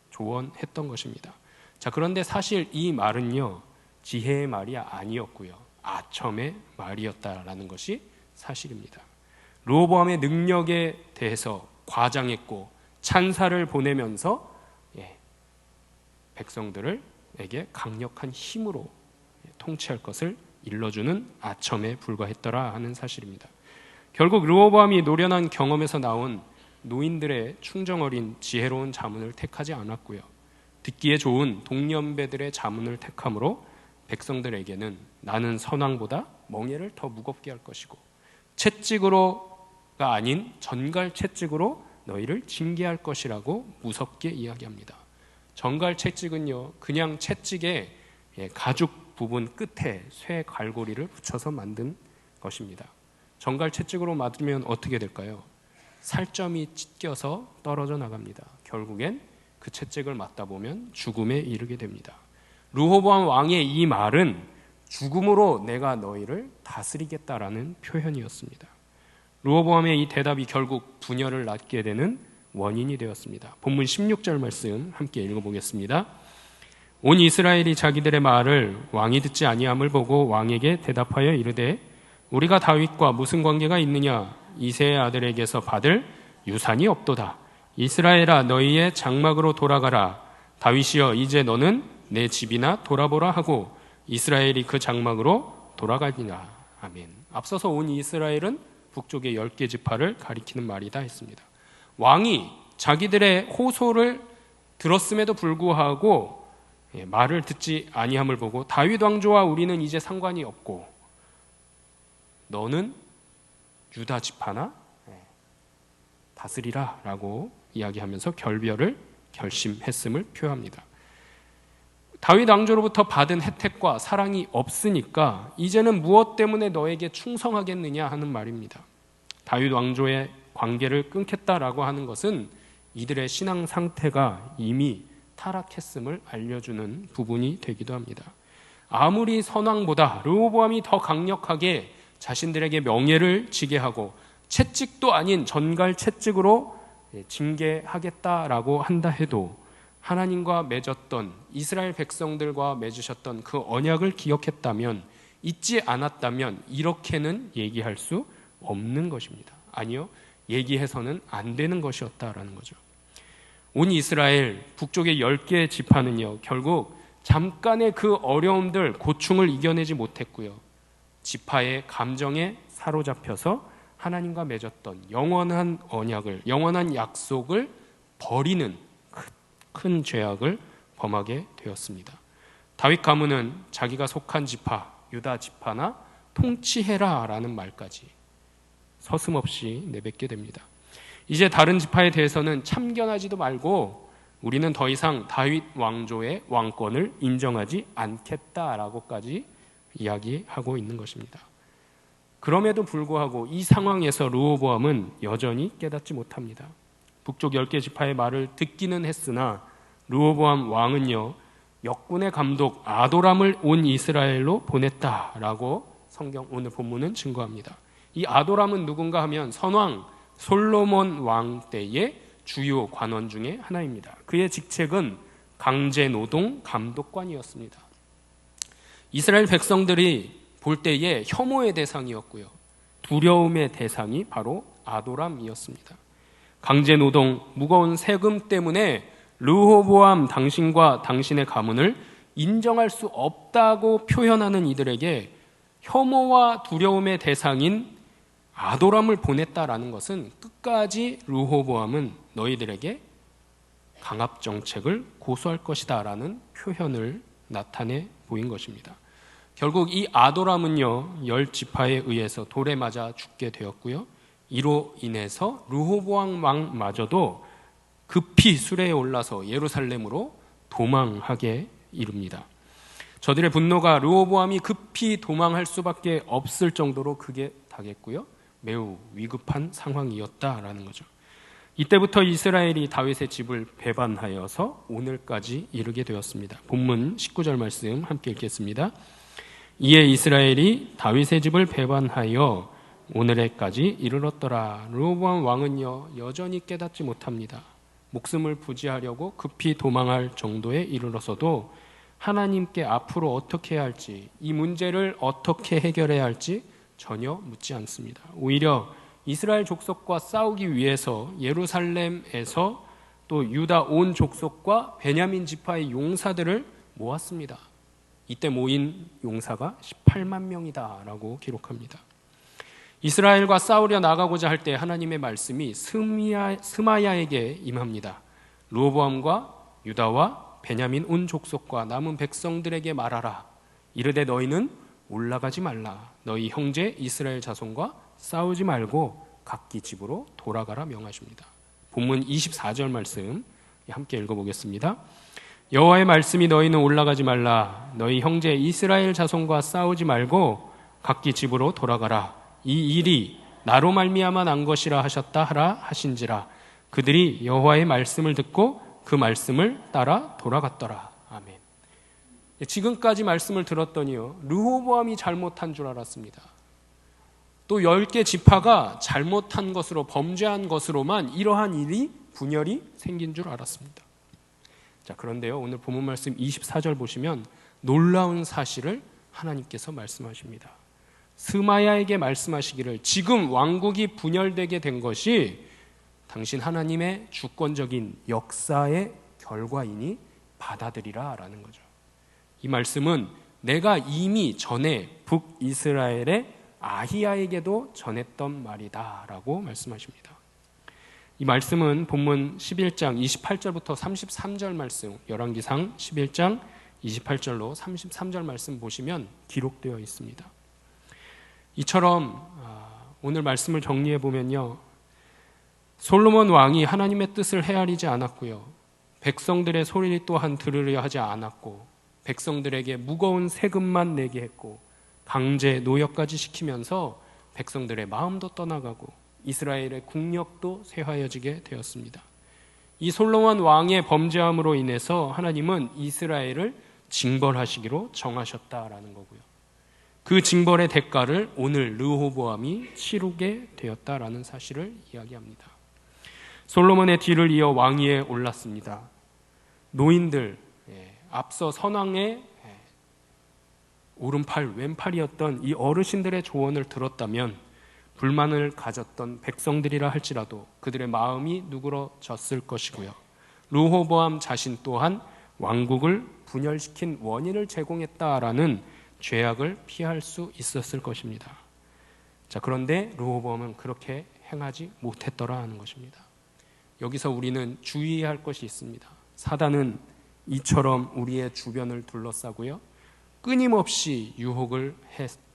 조언했던 것입니다. 자, 그런데 사실 이 말은요, 지혜의 말이 아니었고요, 아첨의 말이었다라는 것이 사실입니다. 르호보암의 능력에 대해서 과장했고 찬사를 보내면서 백성들에게 강력한 힘으로 통치할 것을 일러주는 아첨에 불과했더라 하는 사실입니다. 결국 르호보암이 노련한 경험에서 나온 노인들의 충정어린 지혜로운 자문을 택하지 않았고요, 듣기에 좋은 동년배들의 자문을 택함으로 백성들에게는 나는 선왕보다 멍에를 더 무겁게 할 것이고 채찍으로가 아닌 전갈 채찍으로 너희를 징계할 것이라고 무섭게 이야기합니다. 전갈 채찍은요, 그냥 채찍에 가죽 부분 끝에 쇠 갈고리를 붙여서 만든 것입니다. 전갈 채찍으로 맞으면 어떻게 될까요? 살점이 찢겨서 떨어져 나갑니다. 결국엔 그 채찍을 맞다 보면 죽음에 이르게 됩니다. 르호보암 왕의 이 말은 죽음으로 내가 너희를 다스리겠다라는 표현이었습니다. 르호보암의 이 대답이 결국 분열을 낳게 되는 원인이 되었습니다. 본문 16절 말씀 함께 읽어보겠습니다. 온 이스라엘이 자기들의 말을 왕이 듣지 아니함을 보고 왕에게 대답하여 이르되 우리가 다윗과 무슨 관계가 있느냐? 이새의 아들에게서 받을 유산이 없도다. 이스라엘아 너희의 장막으로 돌아가라. 다윗이여 이제 너는 내 집이나 돌아보라 하고 이스라엘이 그 장막으로 돌아가니라. 아멘. 앞서서 온 이스라엘은 북쪽의 10개 지파를 가리키는 말이다 했습니다. 왕이 자기들의 호소를 들었음에도 불구하고 말을 듣지 아니함을 보고 다윗 왕조와 우리는 이제 상관이 없고 너는 유다 지파나 다스리라 라고 이야기하면서 결별을 결심했음을 표합니다. 다윗 왕조로부터 받은 혜택과 사랑이 없으니까 이제는 무엇 때문에 너에게 충성하겠느냐 하는 말입니다. 다윗 왕조의 관계를 끊겠다라고 하는 것은 이들의 신앙 상태가 이미 타락했음을 알려주는 부분이 되기도 합니다. 아무리 선왕보다 르호보암이 더 강력하게 자신들에게 명예를 지게 하고 채찍도 아닌 전갈 채찍으로 징계하겠다라고 한다 해도 하나님과 맺었던 이스라엘 백성들과 맺으셨던 그 언약을 기억했다면, 잊지 않았다면 이렇게는 얘기할 수 없는 것입니다. 아니요, 얘기해서는 안 되는 것이었다라는 거죠. 온 이스라엘 북쪽의 10개의 지파는요, 결국 잠깐의 그 어려움들, 고충을 이겨내지 못했고요, 지파의 감정에 사로잡혀서 하나님과 맺었던 영원한 언약을, 영원한 약속을 버리는 큰 죄악을 범하게 되었습니다. 다윗 가문은 자기가 속한 지파, 유다 지파나 통치해라 라는 말까지 서슴없이 내뱉게 됩니다. 이제 다른 지파에 대해서는 참견하지도 말고 우리는 더 이상 다윗 왕조의 왕권을 인정하지 않겠다라고까지 이야기하고 있는 것입니다. 그럼에도 불구하고 이 상황에서 르호보암은 여전히 깨닫지 못합니다. 북쪽 10개 지파의 말을 듣기는 했으나 르호보암 왕은요, 역군의 감독 아도람을 온 이스라엘로 보냈다라고 성경 오늘 본문은 증거합니다. 이 아도람은 누군가 하면 선왕 솔로몬 왕 때의 주요 관원 중에 하나입니다. 그의 직책은 강제노동 감독관이었습니다. 이스라엘 백성들이 볼 때에 혐오의 대상이었고요, 두려움의 대상이 바로 아도람이었습니다. 강제노동, 무거운 세금 때문에 르호보암 당신과 당신의 가문을 인정할 수 없다고 표현하는 이들에게 혐오와 두려움의 대상인 아도람을 보냈다라는 것은 끝까지 르호보암은 너희들에게 강압정책을 고수할 것이다 라는 표현을 나타내 보인 것입니다. 결국 이 아도람은요, 10지파에 의해서 돌에 맞아 죽게 되었고요, 이로 인해서 르호보암 왕마저도 급히 수레에 올라서 예루살렘으로 도망하게 이릅니다. 저들의 분노가 르호보암이 급히 도망할 수밖에 없을 정도로 크게 다겠고요, 매우 위급한 상황이었다라는 거죠. 이때부터 이스라엘이 다윗의 집을 배반하여서 오늘까지 이르게 되었습니다. 본문 19절 말씀 함께 읽겠습니다. 이에 이스라엘이 다윗의 집을 배반하여 오늘에까지 이르렀더라. 르호보암 왕은요, 여전히 깨닫지 못합니다. 목숨을 부지하려고 급히 도망할 정도에 이르러서도 하나님께 앞으로 어떻게 해야 할지, 이 문제를 어떻게 해결해야 할지 전혀 묻지 않습니다. 오히려 이스라엘 족속과 싸우기 위해서 예루살렘에서 또 유다 온 족속과 베냐민 지파의 용사들을 모았습니다. 이때 모인 용사가 18만 명이다 라고 기록합니다. 이스라엘과 싸우려 나가고자 할 때 하나님의 말씀이 스마야에게 임합니다. 르호보암과 유다와 베냐민 온 족속과 남은 백성들에게 말하라. 이르되 너희는 올라가지 말라. 너희 형제 이스라엘 자손과 싸우지 말고 각기 집으로 돌아가라 명하십니다. 본문 24절 말씀 함께 읽어보겠습니다. 여호와의 말씀이 너희는 올라가지 말라. 너희 형제 이스라엘 자손과 싸우지 말고 각기 집으로 돌아가라. 이 일이 나로 말미암아 난 것이라 하셨다 하라 하신지라. 그들이 여호와의 말씀을 듣고 그 말씀을 따라 돌아갔더라. 아멘. 지금까지 말씀을 들었더니요, 르호보암이 잘못한 줄 알았습니다. 또 10개 지파가 잘못한 것으로, 범죄한 것으로만 이러한 일이, 분열이 생긴 줄 알았습니다. 자, 그런데요, 오늘 본문 말씀 24절 보시면 놀라운 사실을 하나님께서 말씀하십니다. 스마야에게 말씀하시기를 지금 왕국이 분열되게 된 것이 당신 하나님의 주권적인 역사의 결과이니 받아들이라 라는 거죠. 이 말씀은 내가 이미 전에 북이스라엘의 아히야에게도 전했던 말이다 라고 말씀하십니다. 이 말씀은 본문 11장 28절부터 33절 말씀, 열왕기상 11장 28절로 33절 말씀 보시면 기록되어 있습니다. 이처럼 오늘 말씀을 정리해 보면요, 솔로몬 왕이 하나님의 뜻을 헤아리지 않았고요, 백성들의 소리 또한 들으려 하지 않았고, 백성들에게 무거운 세금만 내게 했고, 강제 노역까지 시키면서 백성들의 마음도 떠나가고 이스라엘의 국력도 쇠하여지게 되었습니다. 이 솔로몬 왕의 범죄함으로 인해서 하나님은 이스라엘을 징벌하시기로 정하셨다라는 거고요, 그 징벌의 대가를 오늘 르호보암이 치르게 되었다라는 사실을 이야기합니다. 솔로몬의 뒤를 이어 왕위에 올랐습니다. 노인들, 앞서 선왕의 오른팔 왼팔이었던 이 어르신들의 조언을 들었다면 불만을 가졌던 백성들이라 할지라도 그들의 마음이 누그러졌을 것이고요, 르호보암 자신 또한 왕국을 분열시킨 원인을 제공했다라는 죄악을 피할 수 있었을 것입니다. 자, 그런데 르호보암은 그렇게 행하지 못했더라 하는 것입니다. 여기서 우리는 주의해야 할 것이 있습니다. 사단은 이처럼 우리의 주변을 둘러싸고요, 끊임없이 유혹을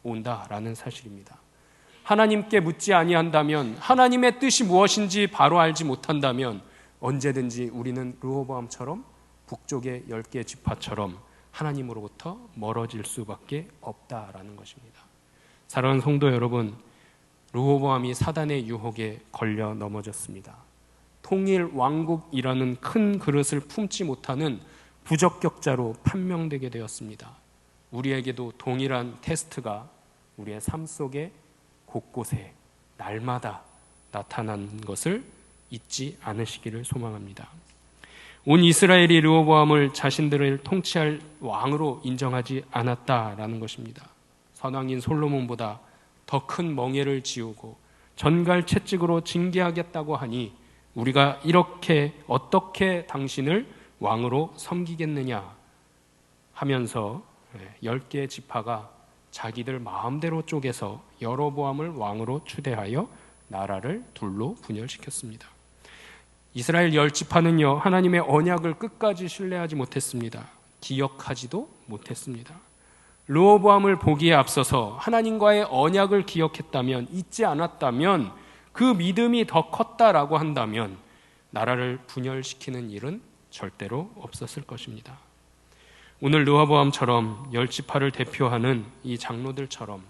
해온다라는 사실입니다. 하나님께 묻지 아니한다면, 하나님의 뜻이 무엇인지 바로 알지 못한다면 언제든지 우리는 르호보암처럼 북쪽의 10개 지파처럼 하나님으로부터 멀어질 수밖에 없다라는 것입니다. 사랑하는 성도 여러분, 르호보암이 사단의 유혹에 걸려 넘어졌습니다. 통일 왕국이라는 큰 그릇을 품지 못하는 부적격자로 판명되게 되었습니다. 우리에게도 동일한 테스트가 우리의 삶 속에 곳곳에 날마다 나타난 것을 잊지 않으시기를 소망합니다. 온 이스라엘이 르호보암을 자신들을 통치할 왕으로 인정하지 않았다라는 것입니다. 선왕인 솔로몬보다 더 큰 멍에를 지우고 전갈 채찍으로 징계하겠다고 하니 우리가 이렇게 어떻게 당신을 왕으로 섬기겠느냐 하면서 10개의 지파가 자기들 마음대로 쪼개서 여로보암을 왕으로 추대하여 나라를 둘로 분열시켰습니다. 이스라엘 10지파는요, 하나님의 언약을 끝까지 신뢰하지 못했습니다. 기억하지도 못했습니다. 르호보암을 보기에 앞서서 하나님과의 언약을 기억했다면, 잊지 않았다면, 그 믿음이 더 컸다라고 한다면 나라를 분열시키는 일은 절대로 없었을 것입니다. 오늘 르호보암처럼 10지파를 대표하는 이 장로들처럼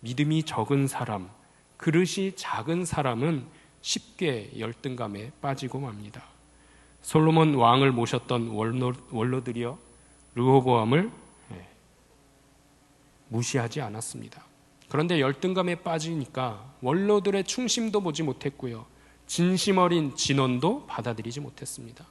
믿음이 적은 사람, 그릇이 작은 사람은 쉽게 열등감에 빠지고 맙니다. 솔로몬 왕을 모셨던 원로들이여 르호보암을 무시하지 않았습니다. 그런데 열등감에 빠지니까 원로들의 충심도 보지 못했고요, 진심 어린 진언도 받아들이지 못했습니다.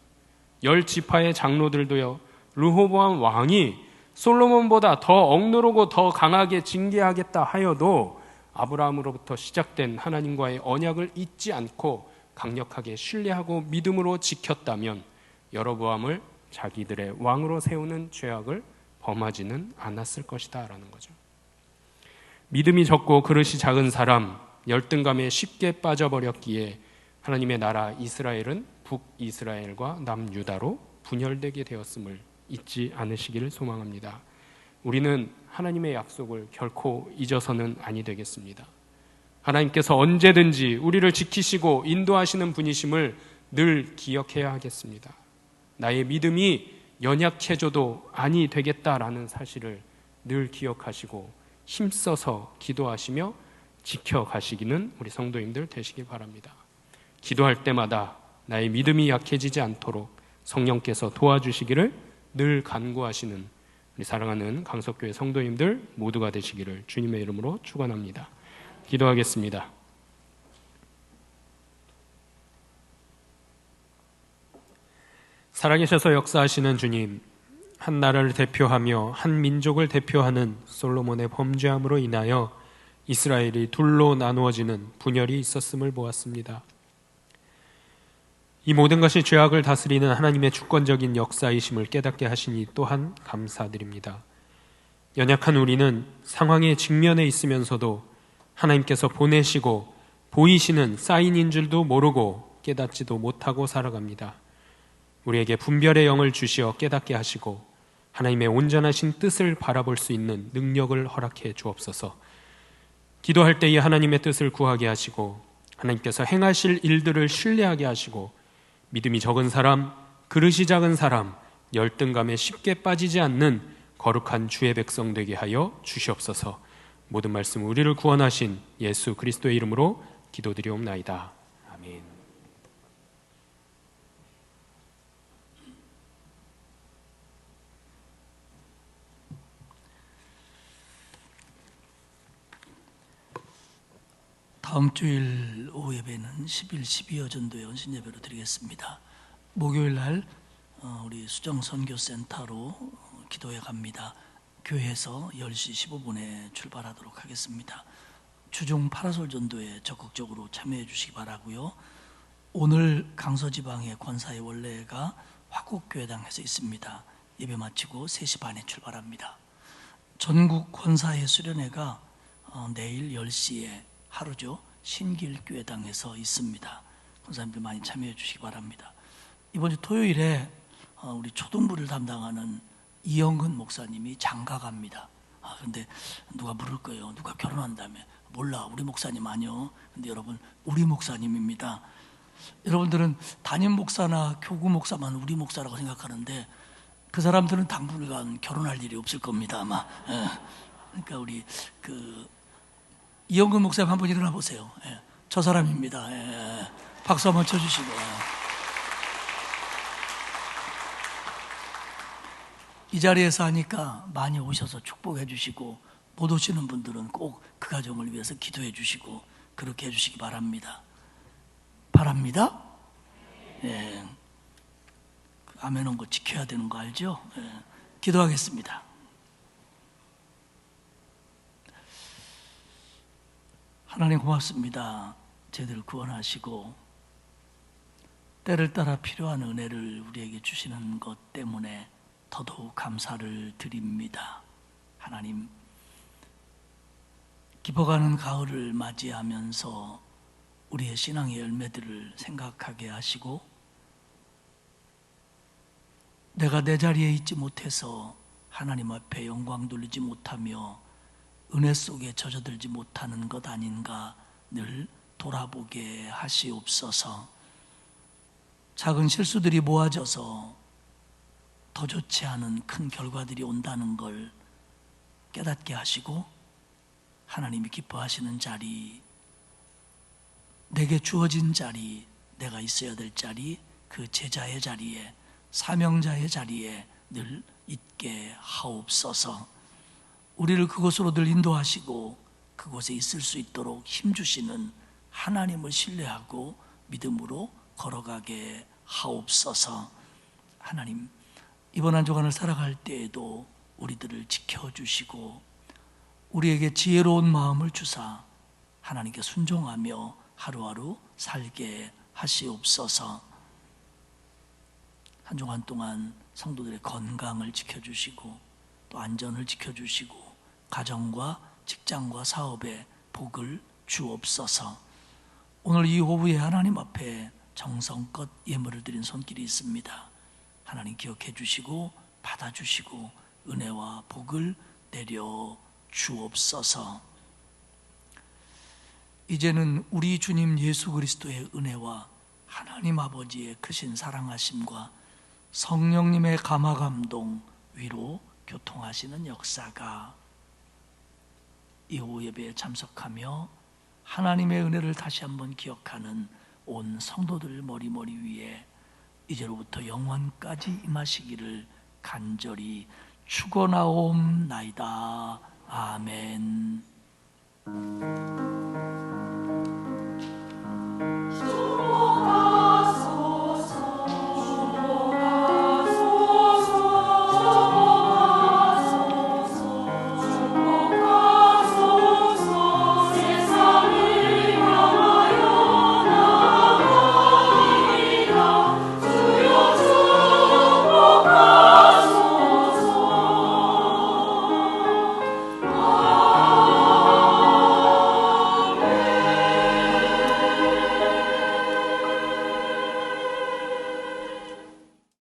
10지파의 장로들도요, 르호보암 왕이 솔로몬보다 더 억누르고 더 강하게 징계하겠다 하여도 아브라함으로부터 시작된 하나님과의 언약을 잊지 않고 강력하게 신뢰하고 믿음으로 지켰다면 여로보암을 자기들의 왕으로 세우는 죄악을 범하지는 않았을 것이다 라는 거죠. 믿음이 적고 그릇이 작은 사람, 열등감에 쉽게 빠져버렸기에 하나님의 나라 이스라엘은 북이스라엘과 남유다로 분열되게 되었음을 잊지 않으시기를 소망합니다. 우리는 하나님의 약속을 결코 잊어서는 아니 되겠습니다. 하나님께서 언제든지 우리를 지키시고 인도하시는 분이심을 늘 기억해야 하겠습니다. 나의 믿음이 연약해져도 아니 되겠다라는 사실을 늘 기억하시고 힘써서 기도하시며 지켜가시기는 우리 성도님들 되시길 바랍니다. 기도할 때마다 나의 믿음이 약해지지 않도록 성령께서 도와주시기를 늘 간구하시는 우리 사랑하는 강석교회 성도님들 모두가 되시기를 주님의 이름으로 축원합니다. 기도하겠습니다. 살아계셔서 역사하시는 주님, 한 나라를 대표하며 한 민족을 대표하는 솔로몬의 범죄함으로 인하여 이스라엘이 둘로 나누어지는 분열이 있었음을 보았습니다. 이 모든 것이 죄악을 다스리는 하나님의 주권적인 역사이심을 깨닫게 하시니 또한 감사드립니다. 연약한 우리는 상황의 직면에 있으면서도 하나님께서 보내시고 보이시는 사인인 줄도 모르고 깨닫지도 못하고 살아갑니다. 우리에게 분별의 영을 주시어 깨닫게 하시고 하나님의 온전하신 뜻을 바라볼 수 있는 능력을 허락해 주옵소서. 기도할 때에 하나님의 뜻을 구하게 하시고 하나님께서 행하실 일들을 신뢰하게 하시고 믿음이 적은 사람, 그릇이 작은 사람, 열등감에 쉽게 빠지지 않는 거룩한 주의 백성 되게 하여 주시옵소서. 모든 말씀 우리를 구원하신 예수 그리스도의 이름으로 기도드리옵나이다. 아멘. 다음 주일 오후 예배는 10일 12여 전도의 헌신 예배로 드리겠습니다. 목요일 날 우리 수정 선교센터로 기도해 갑니다. 교회에서 10시 15분에 출발하도록 하겠습니다. 주중 파라솔 전도에 적극적으로 참여해 주시기 바라고요. 오늘 강서지방의 권사의 원래가 화곡교회당에서 있습니다. 예배 마치고 3시 반에 출발합니다. 전국 권사의 수련회가 내일 10시에 하루죠. 신길교회당에서 있습니다. 권사님들 많이 참여해 주시기 바랍니다. 이번 주 토요일에 우리 초등부를 담당하는 이영근 목사님이 장가 갑니다. 그런데 누가 물을 거예요. 누가 결혼한다며. 몰라, 우리 목사님 아니요. 근데 여러분, 우리 목사님입니다. 여러분들은 담임 목사나 교구 목사만 우리 목사라고 생각하는데 그 사람들은 당분간 결혼할 일이 없을 겁니다, 아마. 그러니까 우리 이영근 목사님 한번 일어나 보세요. 저 사람입니다. 박수 한번 쳐주시고. 이 자리에서 하니까 많이 오셔서 축복해 주시고 못 오시는 분들은 꼭 그 가정을 위해서 기도해 주시고 그렇게 해 주시기 바랍니다. 바랍니다. 아멘 온 거 지켜야 되는 거 알죠? 기도하겠습니다. 하나님 고맙습니다. 저희들을 구원하시고 때를 따라 필요한 은혜를 우리에게 주시는 것 때문에 더더욱 감사를 드립니다. 하나님, 깊어가는 가을을 맞이하면서 우리의 신앙의 열매들을 생각하게 하시고 내가 내 자리에 있지 못해서 하나님 앞에 영광 돌리지 못하며 은혜 속에 젖어들지 못하는 것 아닌가 늘 돌아보게 하시옵소서. 작은 실수들이 모아져서 더 좋지 않은 큰 결과들이 온다는 걸 깨닫게 하시고 하나님이 기뻐하시는 자리, 내게 주어진 자리, 내가 있어야 될 자리, 그 제자의 자리에, 사명자의 자리에 늘 있게 하옵소서. 우리를 그곳으로 늘 인도하시고 그곳에 있을 수 있도록 힘주시는 하나님을 신뢰하고 믿음으로 걸어가게 하옵소서. 하나님, 이번 한 주간을 살아갈 때에도 우리들을 지켜주시고 우리에게 지혜로운 마음을 주사 하나님께 순종하며 하루하루 살게 하시옵소서. 한 주간 동안 성도들의 건강을 지켜주시고 또 안전을 지켜주시고 가정과 직장과 사업에 복을 주옵소서. 오늘 이 오후에 하나님 앞에 정성껏 예물을 드린 손길이 있습니다. 하나님 기억해 주시고 받아주시고 은혜와 복을 내려 주옵소서. 이제는 우리 주님 예수 그리스도의 은혜와 하나님 아버지의 크신 사랑하심과 성령님의 감화감동, 위로, 교통하시는 역사가 이 오후 예배에 참석하며 하나님의 은혜를 다시 한번 기억하는 온 성도들 머리머리 위에 이제로부터 영원까지 임하시기를 간절히 축원하옵나이다. 아멘.